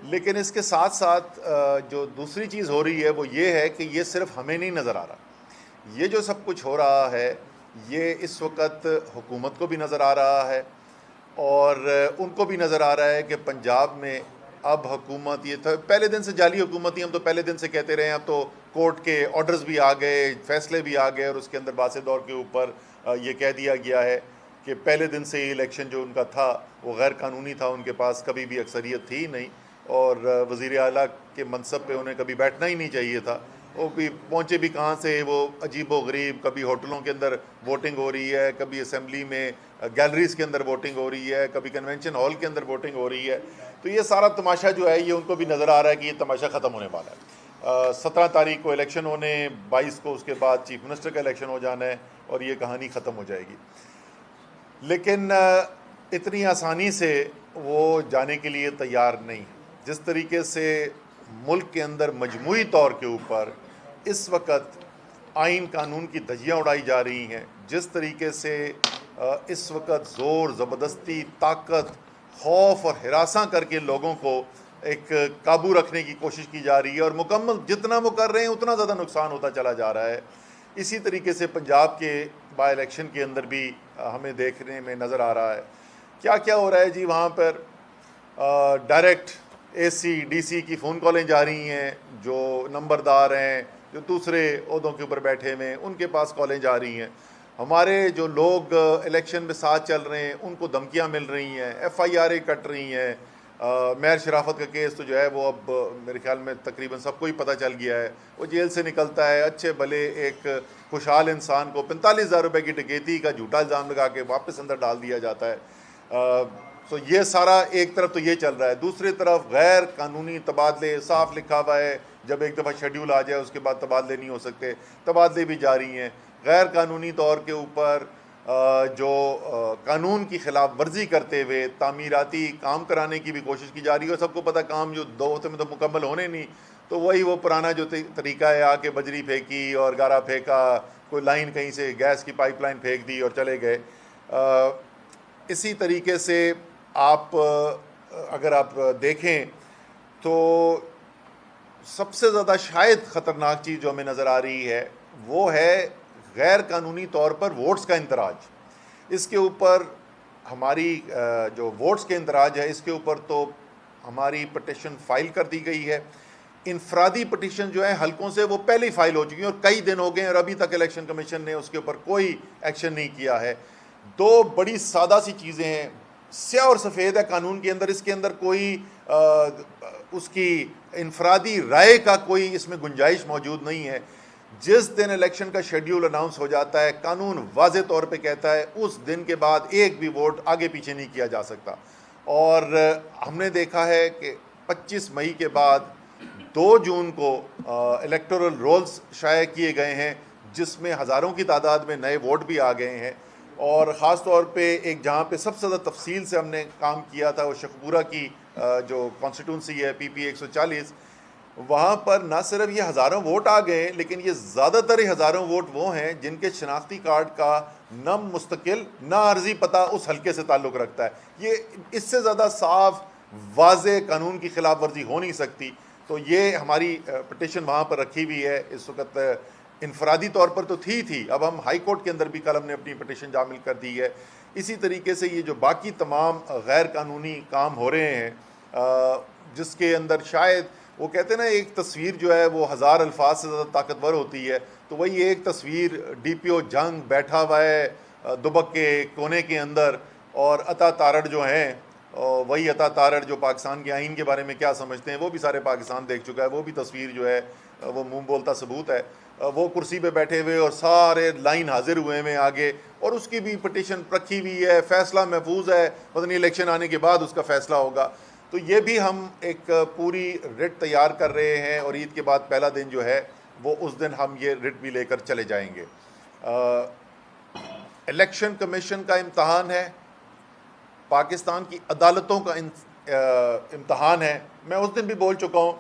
لیکن اس کے ساتھ ساتھ جو دوسری چیز ہو رہی ہے وہ یہ ہے کہ یہ صرف ہمیں نہیں نظر آ رہا، یہ جو سب کچھ ہو رہا ہے یہ اس وقت حکومت کو بھی نظر آ رہا ہے، اور ان کو بھی نظر آ رہا ہے کہ پنجاب میں اب حکومت، یہ تھا پہلے دن سے جعلی حکومت ہی، ہم تو پہلے دن سے کہتے رہے ہیں، اب تو کورٹ کے آرڈرز بھی آ گئے، فیصلے بھی آ گئے، اور اس کے اندر باس دور کے اوپر یہ کہہ دیا گیا ہے کہ پہلے دن سے ہی الیکشن جو ان کا تھا وہ غیر قانونی تھا، ان کے پاس کبھی بھی اکثریت تھی ہی نہیں، اور وزیر اعلیٰ کے منصب پہ انہیں کبھی بیٹھنا ہی نہیں چاہیے تھا، وہ بھی پہنچے بھی کہاں سے، وہ عجیب و غریب، کبھی ہوٹلوں کے اندر ووٹنگ ہو رہی ہے، کبھی اسمبلی میں گیلریز کے اندر ووٹنگ ہو رہی ہے، کبھی کنونشن ہال کے اندر ووٹنگ ہو رہی ہے، تو یہ سارا تماشا جو ہے یہ ان کو بھی نظر آ رہا ہے کہ یہ تماشا ختم ہونے والا ہے۔ 17 تاریخ کو الیکشن ہونے، 22 کو اس کے بعد چیف منسٹر کا الیکشن ہو جانا ہے، اور یہ کہانی ختم ہو جائے گی، لیکن اتنی آسانی سے وہ جانے کے لیے تیار نہیں۔ جس طریقے سے ملک کے اندر مجموعی طور کے اوپر اس وقت آئین قانون کی دھجیاں اڑائی جا رہی ہیں، جس طریقے سے اس وقت زور زبردستی، طاقت، خوف اور ہراساں کر کے لوگوں کو ایک قابو رکھنے کی کوشش کی جا رہی ہے، اور مکمل جتنا وہ کر رہے ہیں اتنا زیادہ نقصان ہوتا چلا جا رہا ہے۔ اسی طریقے سے پنجاب کے بائی الیکشن کے اندر بھی ہمیں دیکھنے میں نظر آ رہا ہے کیا کیا ہو رہا ہے جی۔ وہاں پر ڈائریکٹ اے سی ڈی سی کی فون کالیں جا رہی ہیں، جو نمبردار ہیں، جو دوسرے عہدوں کے اوپر بیٹھے ہوئے ہیں، ان کے پاس کالیں جا رہی ہیں۔ ہمارے جو لوگ الیکشن میں ساتھ چل رہے ہیں ان کو دھمکیاں مل رہی ہیں، ایف آئی آر کٹ رہی ہیں۔ مہر شرافت کا کیس تو جو ہے وہ اب میرے خیال میں تقریباً سب کو ہی پتہ چل گیا ہے، وہ جیل سے نکلتا ہے، اچھے بھلے ایک خوشحال انسان کو 45,000 روپے کی ڈکیتی کا جھوٹا الزام لگا کے واپس اندر ڈال دیا جاتا ہے۔ تو یہ سارا ایک طرف تو یہ چل رہا ہے، دوسری طرف غیر قانونی تبادلے، صاف لکھا ہوا ہے جب ایک دفعہ شیڈیول آ جائے اس کے بعد تبادلے نہیں ہو سکتے، تبادلے بھی جاری ہیں۔ غیر قانونی طور کے اوپر جو قانون کی خلاف ورزی کرتے ہوئے تعمیراتی کام کرانے کی بھی کوشش کی جا رہی ہے، اور سب کو پتہ کام جو 2 ہفتے میں تو مکمل ہونے نہیں، تو وہی وہ پرانا جو طریقہ ہے، آ کے بجری پھینکی اور گارا پھینکا، کوئی لائن کہیں سے گیس کی پائپ لائن پھینک دی اور چلے گئے۔ اسی طریقے سے آپ اگر آپ دیکھیں تو سب سے زیادہ شاید خطرناک چیز جو ہمیں نظر آ رہی ہے وہ ہے غیر قانونی طور پر ووٹس کا اندراج۔ اس کے اوپر ہماری جو ووٹس کے اندراج ہے اس کے اوپر تو ہماری پٹیشن فائل کر دی گئی ہے۔ انفرادی پٹیشن جو ہے حلقوں سے وہ پہلے ہی فائل ہو چکی ہیں، اور کئی دن ہو گئے ہیں، اور ابھی تک الیکشن کمیشن نے اس کے اوپر کوئی ایکشن نہیں کیا ہے۔ 2 بڑی سادہ سی چیزیں ہیں، سیاہ اور سفید ہے قانون کے اندر، اس کے اندر کوئی اس کی انفرادی رائے کا کوئی اس میں گنجائش موجود نہیں ہے۔ جس دن الیکشن کا شیڈیول اناؤنس ہو جاتا ہے، قانون واضح طور پہ کہتا ہے اس دن کے بعد ایک بھی ووٹ آگے پیچھے نہیں کیا جا سکتا، اور ہم نے دیکھا ہے کہ 25 مئی کے بعد 2 جون کو الیکٹورل رولز شائع کیے گئے ہیں، جس میں ہزاروں کی تعداد میں نئے ووٹ بھی آ گئے ہیں، اور خاص طور پہ ایک جہاں پہ سب سے زیادہ تفصیل سے ہم نے کام کیا تھا وہ شخپورہ کی جو کانسٹیٹیونسی ہے پی 140، وہاں پر نہ صرف یہ ہزاروں ووٹ آ گئے، لیکن یہ زیادہ تر ہزاروں ووٹ وہ ہیں جن کے شناختی کارڈ کا نہ مستقل نہ عارضی پتہ اس حلقے سے تعلق رکھتا ہے۔ یہ اس سے زیادہ صاف واضح قانون کی خلاف ورزی ہو نہیں سکتی۔ تو یہ ہماری پٹیشن وہاں پر رکھی ہوئی ہے اس وقت، انفرادی طور پر تو تھی، اب ہم ہائی کورٹ کے اندر بھی کل ہم نے اپنی پٹیشن شامل کر دی ہے۔ اسی طریقے سے یہ جو باقی تمام غیر قانونی کام ہو رہے ہیں، جس کے اندر شاید وہ کہتے ہیں نا ایک تصویر جو ہے وہ 1000 الفاظ سے زیادہ طاقتور ہوتی ہے، تو وہی ایک تصویر ڈی پی او جنگ بیٹھا ہوا ہے دبک کے کونے کے اندر، اور عطا تارڑ جو ہیں، وہی عطا تارڑ جو پاکستان کے آئین کے بارے میں کیا سمجھتے ہیں وہ بھی سارے پاکستان دیکھ چکا ہے، وہ بھی تصویر جو ہے وہ منہ بولتا ثبوت ہے۔ وہ کرسی پہ بیٹھے ہوئے اور سارے لائن حاضر ہوئے ہیں آگے، اور اس کی بھی پٹیشن رکھی ہوئی ہے، فیصلہ محفوظ ہے، پتہ نہیں الیکشن آنے کے بعد اس کا فیصلہ ہوگا۔ تو یہ بھی ہم ایک پوری رٹ تیار کر رہے ہیں، اور عید کے بعد پہلا دن جو ہے وہ اس دن ہم یہ رٹ بھی لے کر چلے جائیں گے۔ الیکشن کمیشن کا امتحان ہے، پاکستان کی عدالتوں کا امتحان ہے۔ میں اس دن بھی بول چکا ہوں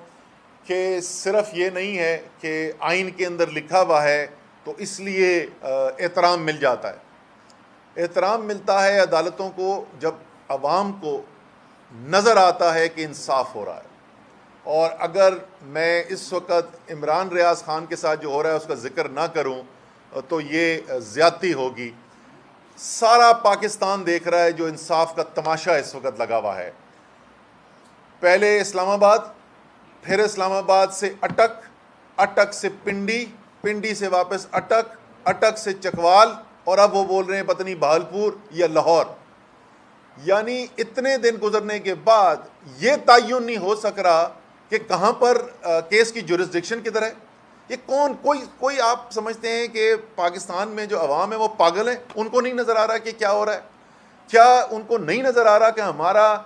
کہ صرف یہ نہیں ہے کہ آئین کے اندر لکھا ہوا ہے تو اس لیے احترام مل جاتا ہے۔ احترام ملتا ہے عدالتوں کو جب عوام کو نظر آتا ہے کہ انصاف ہو رہا ہے۔ اور اگر میں اس وقت عمران ریاض خان کے ساتھ جو ہو رہا ہے اس کا ذکر نہ کروں تو یہ زیادتی ہوگی. سارا پاکستان دیکھ رہا ہے جو انصاف کا تماشا اس وقت لگا ہوا ہے. پہلے اسلام آباد، پھر اسلام آباد سے اٹک، اٹک سے پنڈی، پنڈی سے واپس اٹک، اٹک سے چکوال، اور اب وہ بول رہے ہیں پتہ نہیں بہالپور یا لاہور. یعنی اتنے دن گزرنے کے بعد یہ تعین نہیں ہو سک رہا کہ کہاں پر کیس کی جورسڈکشن کدھر ہے. یہ کوئی آپ سمجھتے ہیں کہ پاکستان میں جو عوام ہے وہ پاگل ہیں؟ ان کو نہیں نظر آ رہا کہ کیا ہو رہا ہے؟ کیا ان کو نہیں نظر آ رہا کہ ہمارا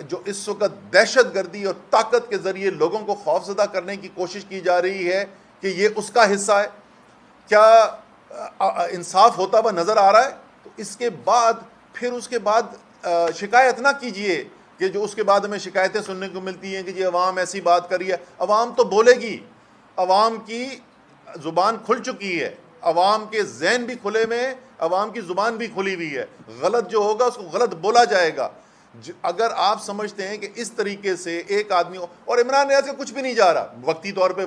جو اس وقت دہشت گردی اور طاقت کے ذریعے لوگوں کو خوفزدہ کرنے کی کوشش کی جا رہی ہے کہ یہ اس کا حصہ ہے؟ کیا انصاف ہوتا ہوا نظر آ رہا ہے؟ تو اس کے بعد پھر اس کے بعد شکایت نہ کیجئے کہ جو اس کے بعد ہمیں شکایتیں سننے کو ملتی ہیں کہ جی عوام ایسی بات کری ہے. عوام تو بولے گی، عوام کی زبان کھل چکی ہے، عوام کے ذہن بھی کھلے میں، عوام کی زبان بھی کھلی ہوئی ہے. غلط جو ہوگا اس کو غلط بولا جائے گا. اگر آپ سمجھتے ہیں کہ اس طریقے سے ایک آدمی اور عمران ریاض کا کچھ بھی نہیں جا رہا، وقتی طور پہ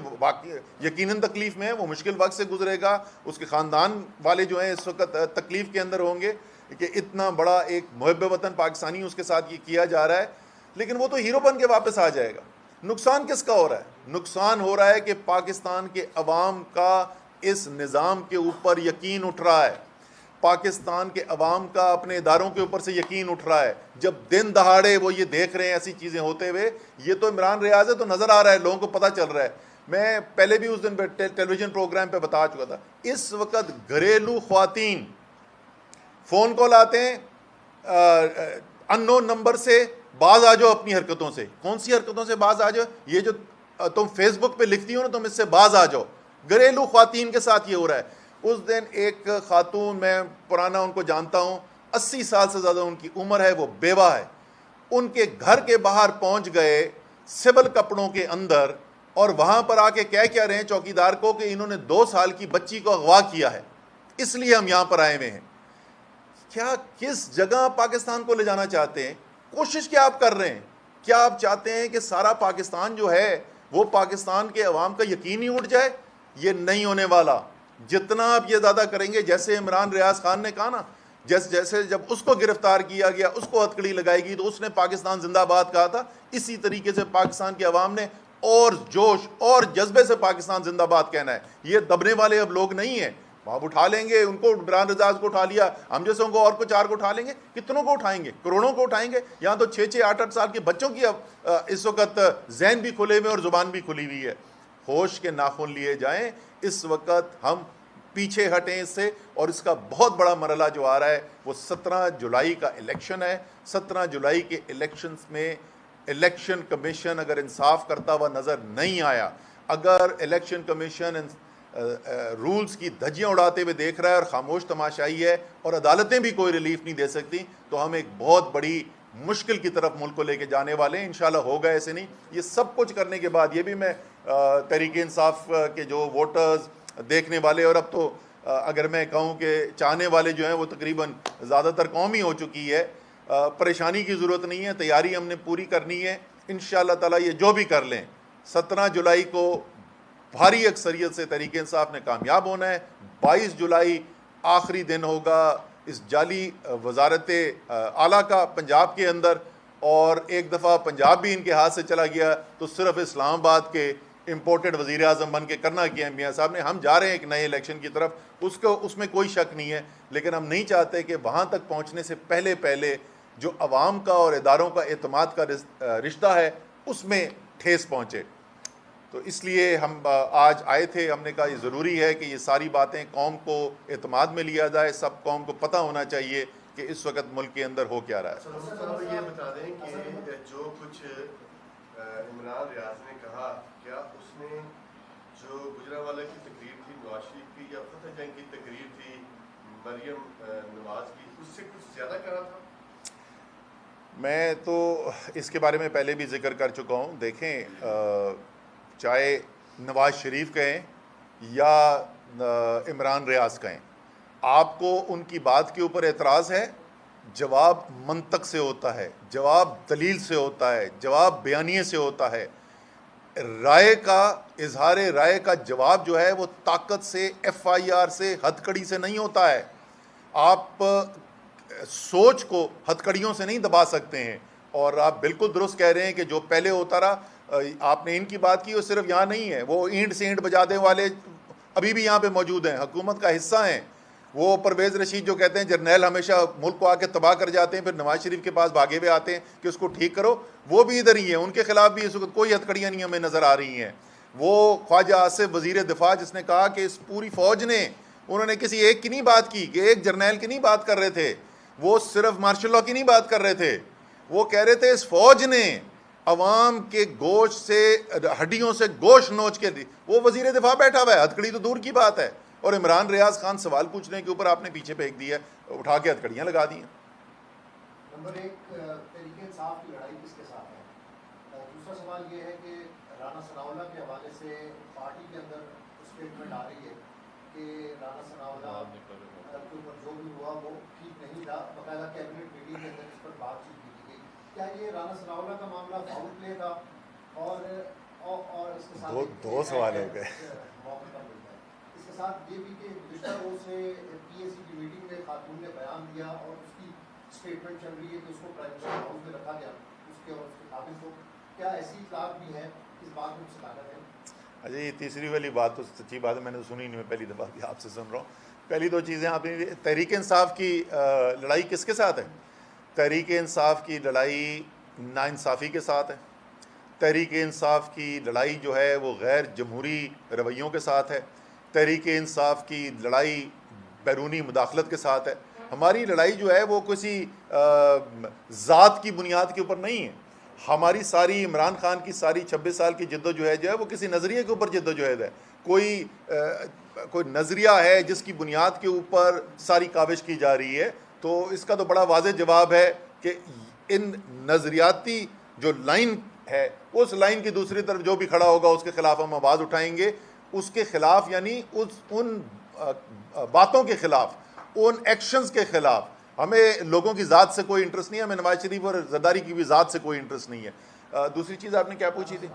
یقیناً تکلیف میں ہے، وہ مشکل وقت سے گزرے گا، اس کے خاندان والے جو ہیں اس وقت تکلیف کے اندر ہوں گے کہ اتنا بڑا ایک محب وطن پاکستانی اس کے ساتھ یہ کیا جا رہا ہے، لیکن وہ تو ہیرو بن کے واپس آ جائے گا. نقصان کس کا ہو رہا ہے؟ نقصان ہو رہا ہے کہ پاکستان کے عوام کا اس نظام کے اوپر یقین اٹھ رہا ہے، پاکستان کے عوام کا اپنے اداروں کے اوپر سے یقین اٹھ رہا ہے. جب دن دہاڑے وہ یہ دیکھ رہے ہیں ایسی چیزیں ہوتے ہوئے، یہ تو عمران ریاض ہے تو نظر آ رہا ہے، لوگوں کو پتہ چل رہا ہے. میں پہلے بھی اس دن ٹیلی ویژن پروگرام پہ بتا چکا تھا، اس وقت گھریلو خواتین فون کال آتے ہیں ان نون نمبر سے، باز آ جاؤ اپنی حرکتوں سے. کون سی حرکتوں سے باز آ جاؤ؟ یہ جو تم فیس بک پہ لکھتی ہو نا تم اس سے باز آ جاؤ. گھریلو خواتین کے ساتھ یہ ہو رہا ہے. اس دن ایک خاتون، میں پرانا ان کو جانتا ہوں، 80 سال سے زیادہ ان کی عمر ہے، وہ بیوہ ہے، ان کے گھر کے باہر پہنچ گئے سول کپڑوں کے اندر، اور وہاں پر آ کے کہہ رہے ہیں چوکیدار کو کہ انہوں نے 2 سال کی بچی کو اغوا کیا ہے، اس لیے ہم یہاں پر آئے ہوئے ہیں. کیا کس جگہ پاکستان کو لے جانا چاہتے ہیں؟ کوشش کیا آپ کر رہے ہیں؟ کیا آپ چاہتے ہیں کہ سارا پاکستان جو ہے وہ پاکستان کے عوام کا یقین ہی اٹھ جائے؟ یہ نہیں ہونے والا. جتنا آپ یہ زیادہ کریں گے، جیسے عمران ریاض خان نے کہا نا، جیسے جب اس کو گرفتار کیا گیا، اس کو ہتکڑی لگائی گئی تو اس نے پاکستان زندہ باد کہا تھا، اسی طریقے سے پاکستان کے عوام نے اور جوش اور جذبے سے پاکستان زندہ باد کہنا ہے. یہ دبنے والے اب لوگ نہیں ہیں. آپ اٹھا لیں گے ان کو، عمران ریاض کو اٹھا لیا، ہم جیسوں کو اور کو 4 کو اٹھا لیں گے. کتنوں کو اٹھائیں گے؟ کروڑوں کو اٹھائیں گے. یہاں تو 6 8 سال کے بچوں کی اب اس وقت ذہن بھی کھلے ہوئے اور زبان بھی کھلی ہوئی ہے. ہوش کے ناخن لیے جائیں. اس وقت ہم پیچھے ہٹیں اس سے، اور اس کا بہت بڑا مرحلہ جو آ رہا ہے وہ 17 جولائی کا الیکشن ہے. 17 جولائی کے الیکشنز میں الیکشن کمیشن اگر انصاف کرتا ہوا نظر نہیں آیا، اگر الیکشن کمیشن رولز کی دھجیاں اڑاتے ہوئے دیکھ رہا ہے اور خاموش تماشائی ہے، اور عدالتیں بھی کوئی ریلیف نہیں دے سکتی، تو ہم ایک بہت بڑی مشکل کی طرف ملک کو لے کے جانے والے ہیں. انشاءاللہ ہوگا ایسے نہیں. یہ سب کچھ کرنے کے بعد یہ بھی میں تحریک انصاف کے جو ووٹرز، دیکھنے والے، اور اب تو اگر میں کہوں کہ چاہنے والے جو ہیں وہ تقریباً زیادہ تر قوم ہی ہو چکی ہے، پریشانی کی ضرورت نہیں ہے. تیاری ہم نے پوری کرنی ہے انشاءاللہ تعالی. یہ جو بھی کر لیں، 17 جولائی کو بھاری اکثریت سے تحریک انصاف نے کامیاب ہونا ہے. 22 جولائی آخری دن ہوگا اس جعلی وزارت اعلیٰ کا پنجاب کے اندر، اور ایک دفعہ پنجاب بھی ان کے ہاتھ سے چلا گیا تو صرف اسلام آباد کے امپورٹڈ وزیر اعظم بن کے کرنا کیا ہے میاں صاحب نے. ہم جا رہے ہیں ایک نئے الیکشن کی طرف، اس میں کوئی شک نہیں ہے، لیکن ہم نہیں چاہتے کہ وہاں تک پہنچنے سے پہلے جو عوام کا اور اداروں کا اعتماد کا رشتہ ہے اس میں ٹھیس پہنچے. تو اس لیے ہم آج آئے تھے. ہم نے کہا یہ ضروری ہے کہ یہ ساری باتیں قوم کو اعتماد میں لیا جائے. سب قوم کو پتہ ہونا چاہیے کہ اس وقت ملک کے اندر ہو کیا رہا ہے. یہ بتا دیں کہ جو کچھ عمران ریاض نے کہا، کیا اس نے جو گجرانوالہ کی تقریر تھی، نواز شریف کی، یا فتح جنگ کی تقریر تھی مریم نواز کی، اس سے کچھ زیادہ کہا تھا؟ میں تو اس کے بارے میں پہلے بھی ذکر کر چکا ہوں. دیکھیں، چاہے نواز شریف کہیں یا عمران ریاض کہیں، آپ کو ان کی بات کے اوپر اعتراض ہے، جواب منطق سے ہوتا ہے، جواب دلیل سے ہوتا ہے، جواب بیانیے سے ہوتا ہے. رائے کا اظہار رائے کا جواب جو ہے وہ طاقت سے، ایف آئی آر سے، ہتھ کڑی سے نہیں ہوتا ہے. آپ سوچ کو ہتھ کڑیوں سے نہیں دبا سکتے ہیں. اور آپ بالکل درست کہہ رہے ہیں کہ جو پہلے ہوتا رہا، آپ نے ان کی بات کی، وہ صرف یہاں نہیں ہے، وہ اینٹ سے اینٹ بجانے والے ابھی بھی یہاں پہ موجود ہیں، حکومت کا حصہ ہیں. وہ پرویز رشید جو کہتے ہیں جرنیل ہمیشہ ملک کو آ کے تباہ کر جاتے ہیں، پھر نواز شریف کے پاس بھاگے ہوئے آتے ہیں کہ اس کو ٹھیک کرو، وہ بھی ادھر ہی ہیں. ان کے خلاف بھی اس وقت کوئی ہتھ کڑیاں نہیں ہمیں نظر آ رہی ہیں. وہ خواجہ آصف وزیر دفاع جس نے کہا کہ اس پوری فوج نے، انہوں نے کسی ایک کی نہیں بات کی، کہ ایک جرنیل کی نہیں بات کر رہے تھے، وہ صرف مارشل لاء کی نہیں بات کر رہے تھے، وہ کہہ رہے تھے اس فوج نے عوام کے گوشت سے، ہڈیوں سے گوشت نوچ کے دی. وہ وزیر دفاع بیٹھا ہوا ہے، ہتھ کڑی تو دور کی بات ہے. اور عمران ریاض خان سوال پوچھنے کے اوپر آپ نے پیچھے پھینک دیا، اٹھا کے ہتھ کڑیاں لگا دی ہیں. نمبر ایک، تحریک انصاف کی لڑائی کس کے ساتھ ہے؟ دوسرا سوال یہ ہے کہ رانا ثناء اللہ کے حوالے سے پارٹی کے اندر اسٹیٹمنٹ آ رہی ہے کہ رانا ثناء اللہ کے اوپر جو بھی ہوا وہ ٹھیک نہیں تھا. باقاعدہ کیبنٹ میٹنگ کے اندر اس پر بات چیت کی گئی. کیا یہ رانا ثناء اللہ کا معاملہ فاؤل پلے تھا؟ اور اس کے ساتھ دو سوال ہو گئے. موقع پر ملتا ہے اس کے ساتھ یہ بھی کہ گزشتہ روز سے پی ایس سی کی میٹنگ میں خاتون نے بیان دیا اور اس کی اسٹیٹمنٹ چل رہی ہے کہ اس کو پرائیویسی ہاؤس میں رکھا گیا اس کے اور اس کے قابل کو. کیا ایسی اطلاعات بھی ہیں؟ اس بات میں صداقت ہے؟ اچھا، یہ تیسری والی بات تو سچی بات ہے، میں نے تو سنی نہیں، میں پہلی دفعہ بھی آپ سے سن رہا ہوں. پہلی دو چیزیں آپ نے، تحریک انصاف کی لڑائی کس کے ساتھ ہے؟ تحریک انصاف کی لڑائی ناانصافی کے ساتھ ہے. تحریک انصاف کی لڑائی جو ہے وہ غیر جمہوری رویوں کے ساتھ ہے. تحریک انصاف کی لڑائی بیرونی مداخلت کے ساتھ ہے. ہماری لڑائی جو ہے وہ کسی ذات کی بنیاد کے اوپر نہیں ہے. ہماری ساری، عمران خان کی ساری 26 سال کی جدوجہد جو ہے وہ کسی نظریے کے اوپر جدوجہد ہے. کوئی نظریہ ہے جس کی بنیاد کے اوپر ساری کاوش کی جا رہی ہے. تو اس کا تو بڑا واضح جواب ہے کہ ان نظریاتی جو لائن ہے، اس لائن کی دوسری طرف جو بھی کھڑا ہوگا اس کے خلاف ہم آواز اٹھائیں گے. اس کے خلاف یعنی ان باتوں کے خلاف، ان ایکشنز کے خلاف. ہمیں لوگوں کی ذات سے کوئی انٹرسٹ نہیں ہے، ہمیں نواز شریف اور زرداری کی بھی ذات سے کوئی انٹرسٹ نہیں ہے. دوسری چیز آپ نے کیا پوچھی تھی؟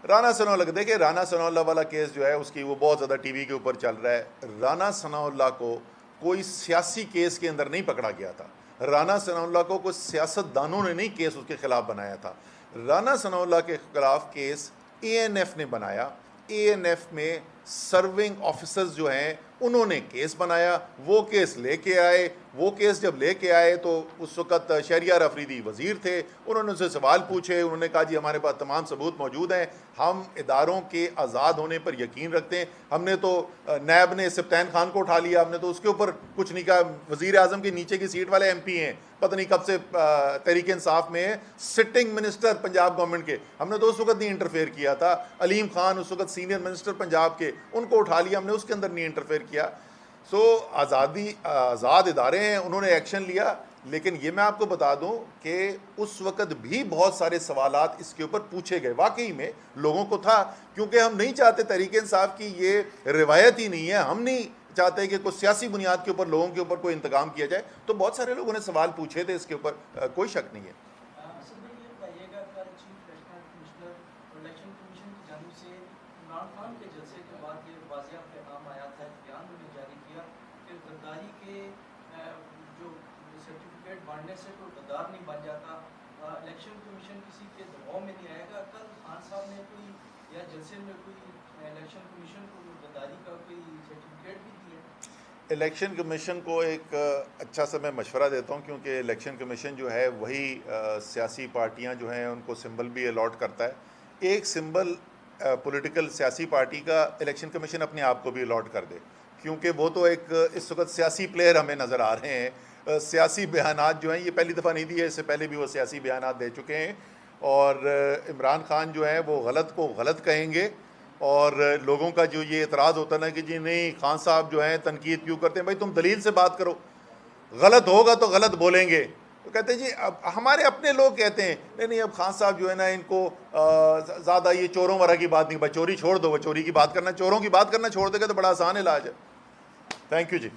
رانا ثناء اللہ. دیکھیں رانا ثناء اللہ والا کیس جو ہے اس کی وہ بہت زیادہ ٹی وی کے اوپر چل رہا ہے. رانا ثناء اللہ کو کوئی سیاسی کیس کے اندر نہیں پکڑا گیا تھا. رانا ثناء اللہ کو کوئی سیاست دانوں نے نہیں کیس اس کے خلاف بنایا تھا. رانا ثناء اللہ کے خلاف کیس اے این ایف نے بنایا. اے این ایف میں سرونگ آفیسرز جو ہیں انہوں نے کیس بنایا، وہ کیس لے کے آئے. وہ کیس جب لے کے آئے تو اس وقت شہریار افریدی وزیر تھے. انہوں نے ان سے سوال پوچھے، انہوں نے کہا جی ہمارے پاس تمام ثبوت موجود ہیں، ہم اداروں کے آزاد ہونے پر یقین رکھتے ہیں. ہم نے تو نیب نے سبطین خان کو اٹھا لیا، ہم نے تو اس کے اوپر کچھ نہیں کہا. وزیر اعظم کے نیچے کی سیٹ والے ایم پی ہیں، پتہ نہیں کب سے تحریک انصاف میں ہیں، سٹنگ منسٹر پنجاب گورنمنٹ کے، ہم نے تو اس وقت نہیں انٹرفیئر کیا تھا. علیم خان اس وقت سینئر منسٹر پنجاب کے، ان کو اٹھا لیا، ہم نے اس کے اندر نہیں انٹرفیئر کیا. سو آزاد ادارے ہیں، انہوں نے ایکشن لیا. لیکن یہ میں آپ کو بتا دوں کہ اس وقت بھی بہت سارے سوالات اس کے اوپر پوچھے گئے. واقعی میں لوگوں کو تھا، کیونکہ ہم نہیں چاہتے، تحریک انصاف کی یہ روایت ہی نہیں ہے، ہم نہیں چاہتے کہ کوئی سیاسی بنیاد کے اوپر لوگوں کے اوپر کوئی انتقام کیا جائے. تو بہت سارے لوگوں نے سوال پوچھے تھے اس کے اوپر، کوئی شک نہیں ہے. بانٹنے سے کوئی غدار نہیں بن جاتا. الیکشن کمیشن کسی کے دباؤ میں نہیں آئے گا. کل خان صاحب نے کوئی یا جلسے میں کوئی الیکشن کمیشن کو غداری کا کوئی سرٹیفکیٹ بھی دیا؟ الیکشن کمیشن کو ایک اچھا سا میں مشورہ دیتا ہوں، کیونکہ الیکشن کمیشن جو ہے وہی سیاسی پارٹیاں جو ہیں ان کو سمبل بھی الاٹ کرتا ہے. ایک سمبل پولیٹیکل سیاسی پارٹی کا الیکشن کمیشن اپنے آپ کو بھی الاٹ کر دے، کیونکہ وہ تو ایک اس وقت سیاسی پلیئر ہمیں نظر آ رہے ہیں. سیاسی بیانات جو ہیں یہ پہلی دفعہ نہیں دیے، اس سے پہلے بھی وہ سیاسی بیانات دے چکے ہیں. اور عمران خان جو ہیں وہ غلط کو غلط کہیں گے. اور لوگوں کا جو یہ اعتراض ہوتا ہے نا کہ جی نہیں خان صاحب جو ہیں تنقید کیوں کرتے ہیں، بھائی تم دلیل سے بات کرو. غلط ہوگا تو غلط بولیں گے. تو کہتے ہیں جی اب ہمارے اپنے لوگ کہتے ہیں نہیں اب خان صاحب جو ہے نا ان کو زیادہ یہ چوروں وغیرہ کی بات نہیں، بھائی چوری چھوڑ دو، وہ چوری کی بات کرنا، چوروں کی بات کرنا چھوڑ دے گا تو بڑا آسان علاج ہے. Thank you G.